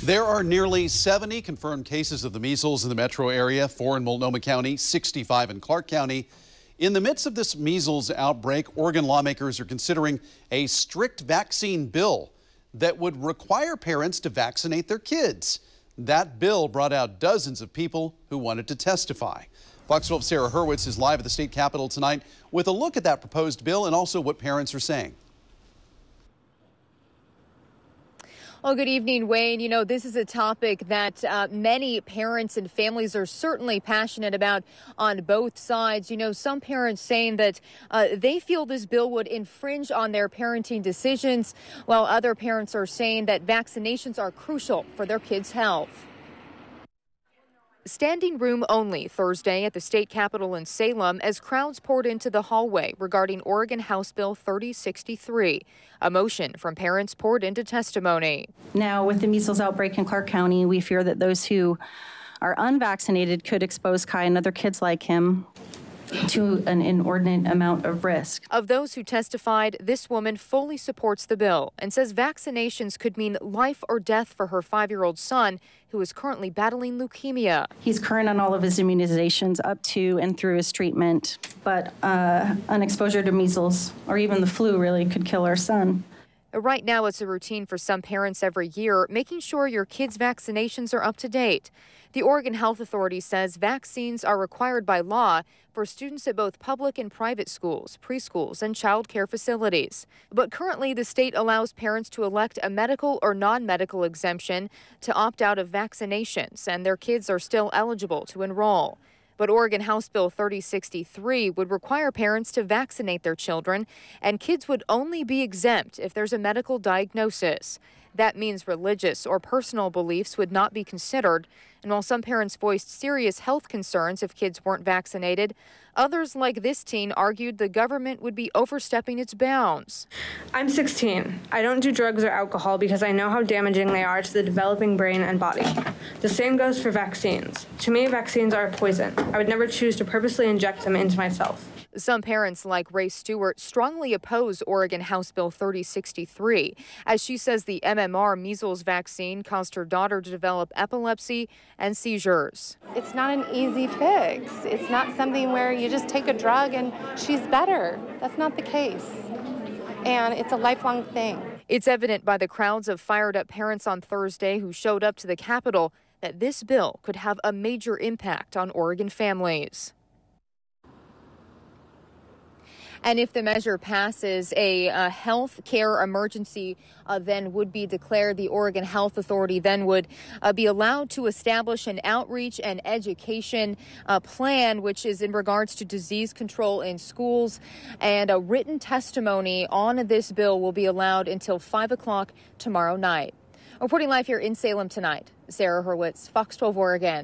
There are nearly 70 confirmed cases of the measles in the metro area, 4 in Multnomah County, 65 in Clark County. In the midst of this measles outbreak, Oregon lawmakers are considering a strict vaccine bill that would require parents to vaccinate their kids. That bill brought out dozens of people who wanted to testify. Fox 12's Sarah Hurwitz is live at the state capitol tonight with a look at that proposed bill and also what parents are saying. Well, good evening, Wayne. You know, this is a topic that many parents and families are certainly passionate about on both sides. You know, some parents saying that they feel this bill would infringe on their parenting decisions, while other parents are saying that vaccinations are crucial for their kids' health. Standing room only Thursday at the state capitol in Salem as crowds poured into the hallway regarding Oregon House Bill 3063. A motion from parents poured into testimony. Now, with the measles outbreak in Clark County, we fear that those who are unvaccinated could expose Kai and other kids like him to an inordinate amount of risk. Of those who testified, this woman fully supports the bill and says vaccinations could mean life or death for her 5-year-old son, who is currently battling leukemia. He's current on all of his immunizations up to and through his treatment, but an exposure to measles or even the flu really could kill our son. Right now, it's a routine for some parents every year, making sure your kids' vaccinations are up to date. The Oregon Health Authority says vaccines are required by law for students at both public and private schools, preschools, and child care facilities. But currently, the state allows parents to elect a medical or non-medical exemption to opt out of vaccinations, and their kids are still eligible to enroll. But Oregon House Bill 3063 would require parents to vaccinate their children, and kids would only be exempt if there's a medical diagnosis. That means religious or personal beliefs would not be considered. And while some parents voiced serious health concerns if kids weren't vaccinated, others like this teen argued the government would be overstepping its bounds. I'm 16. I don't do drugs or alcohol because I know how damaging they are to the developing brain and body. The same goes for vaccines. To me, vaccines are a poison. I would never choose to purposely inject them into myself. Some parents, like Ray Stewart, strongly oppose Oregon House Bill 3063, as she says the MMR measles vaccine caused her daughter to develop epilepsy and seizures. It's not an easy fix. It's not something where you just take a drug and she's better. That's not the case. And it's a lifelong thing. It's evident by the crowds of fired-up parents on Thursday who showed up to the Capitol that this bill could have a major impact on Oregon families. And if the measure passes, a health care emergency then would be declared. The Oregon Health Authority then would be allowed to establish an outreach and education plan, which is in regards to disease control in schools. And a written testimony on this bill will be allowed until 5 o'clock tomorrow night. Reporting live here in Salem tonight, Sarah Hurwitz, Fox 12 Oregon.